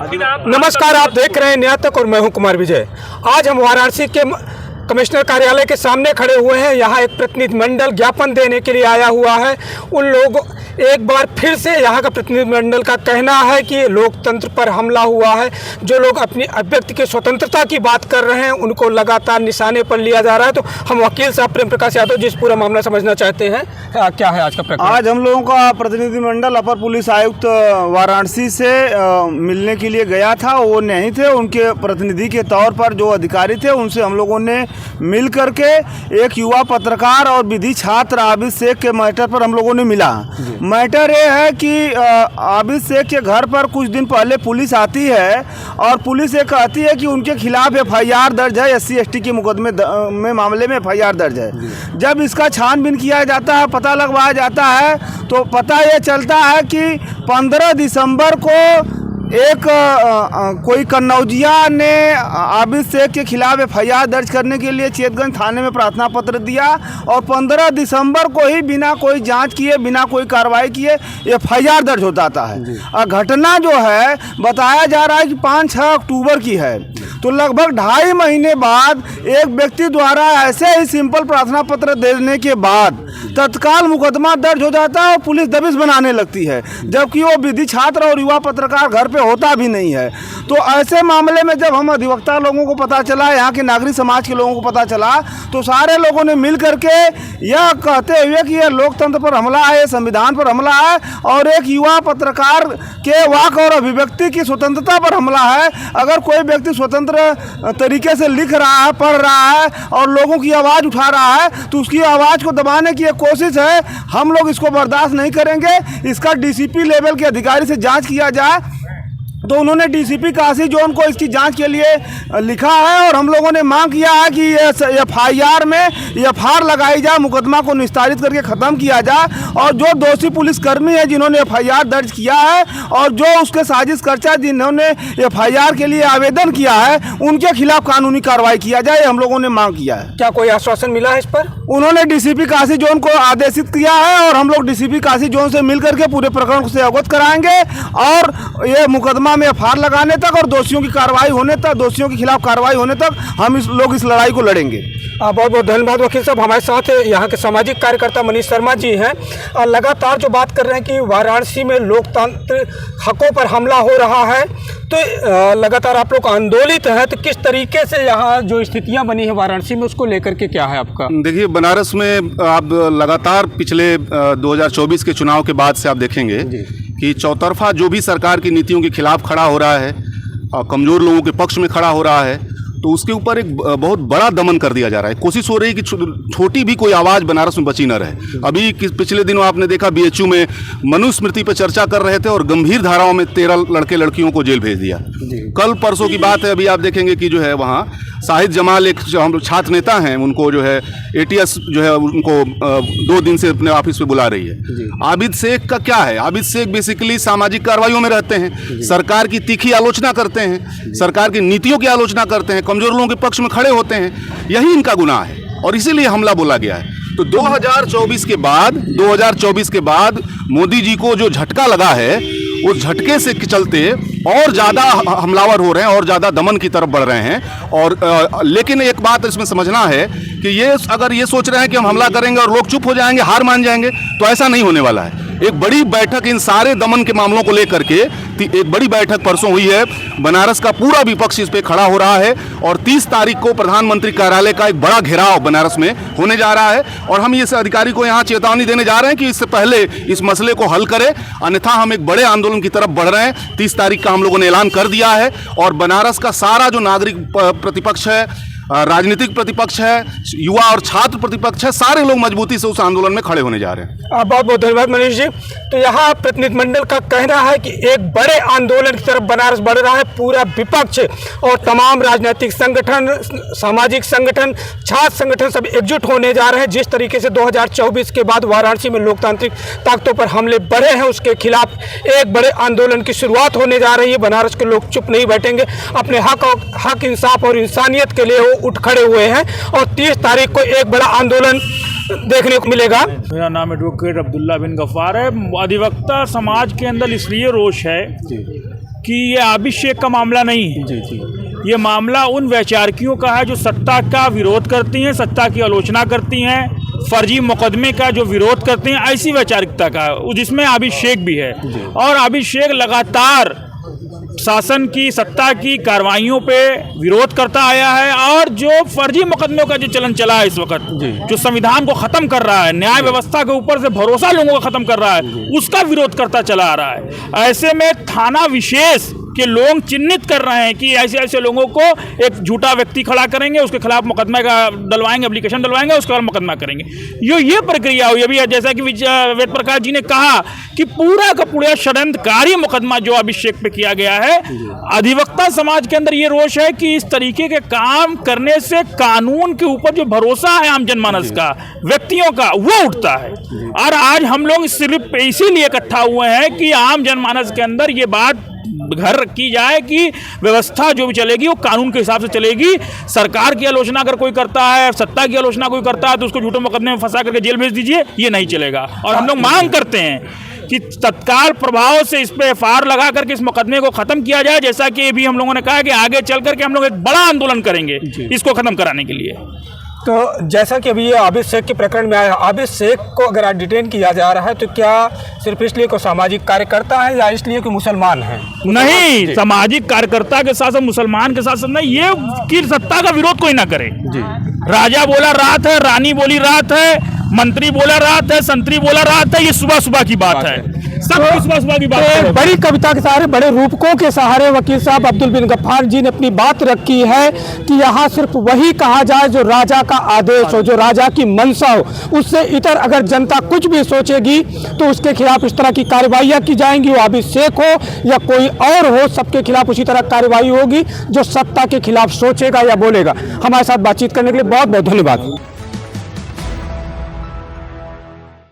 नमस्कार, आप देख रहे हैं न्याय तक और मैं हूं कुमार विजय। आज हम वाराणसी के कमिश्नर कार्यालय के सामने खड़े हुए हैं। यहाँ एक प्रतिनिधिमंडल ज्ञापन देने के लिए आया हुआ है। उन लोगों एक बार फिर से यहाँ का प्रतिनिधिमंडल का कहना है कि लोकतंत्र पर हमला हुआ है। जो लोग अपनी अभिव्यक्ति की स्वतंत्रता की बात कर रहे हैं उनको लगातार निशाने पर लिया जा रहा है। तो हम वकील साहब प्रेम प्रकाश यादव जिस पूरा मामला समझना चाहते हैं, क्या है आज का प्रकरण? आज हम लोगों का प्रतिनिधिमंडल अपर पुलिस आयुक्त वाराणसी से मिलने के लिए गया था। वो नहीं थे, उनके प्रतिनिधि के तौर पर जो अधिकारी थे उनसे हम लोगों ने मिल करके एक युवा पत्रकार और विधि छात्र आबिद शेख के मैटर पर हम लोगों ने मिला। मैटर ये है कि आबिद शेख के घर पर कुछ दिन पहले पुलिस आती है और पुलिस ये कहती है कि उनके खिलाफ FIR दर्ज है, SC ST के मुकदमे में मामले में FIR दर्ज है। जब इसका छानबीन किया जाता है, पता लगवाया जाता है, तो पता ये चलता है कि 15 दिसंबर को एक कोई कन्नौजिया ने आबिद शेख के खिलाफ FIR दर्ज करने के लिए चेतगंज थाने में प्रार्थना पत्र दिया और 15 दिसंबर को ही बिना कोई जांच किए, बिना कोई कार्रवाई किए FIR दर्ज हो जाता है। और घटना जो है बताया जा रहा है कि 5-6 अक्टूबर की है। तो लगभग 2.5 महीने बाद एक व्यक्ति द्वारा ऐसे ही सिंपल प्रार्थना पत्र देने के बाद तत्काल मुकदमा दर्ज हो जाता है और पुलिस दबिश बनाने लगती है, जबकि वो विधि छात्र और युवा पत्रकार घर पे होता भी नहीं है। तो ऐसे मामले में जब हम अधिवक्ता लोगों को पता चला, यहाँ के नागरिक समाज के लोगों को पता चला, तो सारे लोगों ने मिल करके यह कहते हुए कि यह लोकतंत्र पर हमला है, यह संविधान पर हमला है और एक युवा पत्रकार के वाक और अभिव्यक्ति की स्वतंत्रता पर हमला है। अगर कोई व्यक्ति स्वतंत्र तरीके से लिख रहा है, पढ़ रहा है और लोगों की आवाज़ उठा रहा है, तो उसकी आवाज़ को दबाने की एक कोशिश है। हम लोग इसको बर्दाश्त नहीं करेंगे। इसका DCP लेवल के अधिकारी से जांच किया जाए। तो उन्होंने DCP काशी जोन को इसकी जांच के लिए लिखा है और हम लोगों ने मांग किया है कि FIR में FR लगाई जाए, मुकदमा को निस्तारित करके ख़त्म किया जाए और जो दोषी पुलिसकर्मी है जिन्होंने FIR दर्ज किया है और जो उसके साजिशकर्ता जिन्होंने FIR के लिए आवेदन किया है उनके खिलाफ कानूनी कार्रवाई किया जाए, हम लोगों ने मांग किया है। क्या कोई आश्वासन मिला है इस पर? उन्होंने DCP काशी जोन को आदेशित किया है और हम लोग DCP काशी जोन से मिल करके पूरे प्रकरण से अवगत कराएंगे और ये मुकदमा में FR लगाने तक और दोषियों की कार्रवाई होने तक, दोषियों के खिलाफ कार्रवाई होने तक हम इस लड़ाई को लड़ेंगे। बहुत बहुत धन्यवाद वकील साहब। हमारे साथ यहाँ के सामाजिक कार्यकर्ता मनीष शर्मा जी हैं और लगातार जो बात कर रहे हैं कि वाराणसी में लोकतांत्रिक हकों पर हमला हो रहा है, तो लगातार आप लोग आंदोलित हैं, तो किस तरीके से यहाँ जो स्थितियाँ बनी है वाराणसी में उसको लेकर के क्या है आपका? देखिए, बनारस में आप लगातार पिछले 2024 के चुनाव के बाद से आप देखेंगे कि चौतरफा जो भी सरकार की नीतियों के खिलाफ खड़ा हो रहा है और कमज़ोर लोगों के पक्ष में खड़ा हो रहा है, तो उसके ऊपर एक बहुत बड़ा दमन कर दिया जा रहा है। कोशिश हो रही है कि छोटी भी कोई आवाज़ बनारस में बची न रहे। अभी पिछले दिनों आपने देखा BHU में मनुस्मृति पर चर्चा कर रहे थे और गंभीर धाराओं में 13 लड़के लड़कियों को जेल भेज दिया। कल परसों की बात है, अभी आप देखेंगे कि जो है वहाँ शाहिद जमाल एक हम लोग छात्र नेता हैं, उनको जो है ATS जो है उनको 2 दिन से अपने ऑफिस पे बुला रही है। आबिद शेख का क्या है? आबिद शेख बेसिकली सामाजिक कार्रवाइयों में रहते हैं, सरकार की तीखी आलोचना करते हैं, सरकार की नीतियों की आलोचना करते हैं, कमजोर लोगों के पक्ष में खड़े होते हैं। यही इनका गुनाह है और इसीलिए हमला बोला गया है। तो 2024 के बाद मोदी जी को जो झटका लगा है, उस झटके से चलते और ज़्यादा हमलावर हो रहे हैं और ज़्यादा दमन की तरफ बढ़ रहे हैं। और लेकिन एक बात इसमें समझना है कि अगर ये सोच रहे हैं कि हम हमला करेंगे और लोग चुप हो जाएंगे, हार मान जाएंगे, तो ऐसा नहीं होने वाला है। एक बड़ी बैठक इन सारे दमन के मामलों को लेकर के एक बड़ी बैठक परसों हुई है। बनारस का पूरा विपक्ष इस पे खड़ा हो रहा है और 30 तारीख को प्रधानमंत्री कार्यालय का एक बड़ा घेराव बनारस में होने जा रहा है और हम इस अधिकारी को यहाँ चेतावनी देने जा रहे हैं कि इससे पहले इस मसले को हल करें, अन्यथा हम एक बड़े आंदोलन की तरफ बढ़ रहे हैं। 30 तारीख का हम लोगों ने ऐलान कर दिया है और बनारस का सारा जो नागरिक प्रतिपक्ष है, राजनीतिक प्रतिपक्ष है, युवा और छात्र प्रतिपक्ष है, सारे लोग मजबूती से उस आंदोलन में खड़े होने जा रहे हैं। बहुत बहुत धन्यवाद मनीष जी। तो यहाँ प्रतिनिधिमंडल का कहना है कि एक बड़े आंदोलन की तरफ बनारस बढ़ रहा है। पूरा विपक्ष और तमाम राजनीतिक संगठन, सामाजिक संगठन, छात्र संगठन सब एकजुट होने जा रहे हैं। जिस तरीके से 2024 के बाद वाराणसी में लोकतांत्रिक ताकतों पर हमले बढ़े हैं, उसके खिलाफ एक बड़े आंदोलन की शुरुआत होने जा रही है। बनारस के लोग चुप नहीं बैठेंगे, अपने हक इंसाफ और इंसानियत के लिए उठ खड़े हुए हैं और 30 तारीख को एक बड़ा आंदोलन देखने को मिलेगा। मेरा नाम एडवोकेट अब्दुल्ला बिन गफ्फार है। अधिवक्ता समाज के अंदर इसलिए रोष है कि ये आबिद शेख का मामला नहीं है। जी जी। ये मामला उन वैचारिकियों का है जो सत्ता का विरोध करती हैं, सत्ता की आलोचना करती हैं, फर्जी मुकदमे का जो विरोध करते हैं, ऐसी वैचारिकता का, जिसमें आबिद शेख भी है। और आबिद शेख लगातार शासन की, सत्ता की कार्रवाइयों पे विरोध करता आया है और जो फर्जी मुकदमों का जो चलन चला है इस वक्त, जो संविधान को खत्म कर रहा है, न्याय व्यवस्था के ऊपर से भरोसा लोगों का खत्म कर रहा है, उसका विरोध करता चला आ रहा है। ऐसे में थाना विशेष के लोग चिन्हित कर रहे हैं कि ऐसे ऐसे लोगों को एक झूठा व्यक्ति खड़ा करेंगे, उसके खिलाफ मुकदमा का डलवाएंगे, एप्लीकेशन डलवाएंगे, उसके बाद मुकदमा करेंगे। ये प्रक्रिया हुई। अभी जैसा कि वेद प्रकाश जी ने कहा कि पूरा का पूरा षड्यंत्रकारी मुकदमा जो अभिषेक पे किया गया है, अधिवक्ता समाज के अंदर ये रोष है कि इस तरीके के काम करने से कानून के ऊपर जो भरोसा है आम जनमानस का, व्यक्तियों का, वो उठता है। और आज हम लोग सिर्फ इसीलिए इकट्ठा हुए हैं कि आम जनमानस के अंदर ये बात घर की जाए कि व्यवस्था जो भी चलेगी वो कानून के हिसाब से चलेगी। सरकार की आलोचना अगर कोई करता है, सत्ता की आलोचना कोई करता है, तो उसको झूठे मुकदमे में फंसा करके जेल भेज दीजिए, ये नहीं चलेगा। और हम लोग मांग करते हैं कि तत्काल प्रभाव से इस पे एफआईआर लगा करके इस मुकदमे को खत्म किया जाए, जैसा कि अभी हम लोगों ने कहा कि आगे चल करके हम लोग एक बड़ा आंदोलन करेंगे इसको खत्म कराने के लिए। तो जैसा कि अभी ये आबिद शेख के प्रकरण में आया, आबिद शेख को अगर आज डिटेन किया जा रहा है तो क्या सिर्फ इसलिए कोई सामाजिक कार्यकर्ता है या इसलिए कि मुसलमान है? नहीं, सामाजिक कार्यकर्ता के साथ साथ मुसलमान के साथ साथ नहीं, ये कि सत्ता का विरोध कोई ना करे। राजा बोला रात है, रानी बोली रात है, मंत्री बोला रात है, संतरी बोला रात है, ये सुबह सुबह की बात है, सब सुबह सुबह की बात है। बड़ी कविता के सहारे, बड़े रूपकों के सहारे वकील साहब अब्दुल बिन गफ्फार जी ने अपनी बात रखी है कि यहाँ सिर्फ वही कहा जाए जो राजा का आदेश हो, जो राजा की मंशा हो। उससे इतर अगर जनता कुछ भी सोचेगी तो उसके खिलाफ इस तरह की कार्रवाइयाँ की जाएंगी। वो आबिद शेख हो या कोई और हो, सबके खिलाफ उसी तरह कार्रवाई होगी जो सत्ता के खिलाफ सोचेगा या बोलेगा। हमारे साथ बातचीत करने के लिए बहुत बहुत धन्यवाद।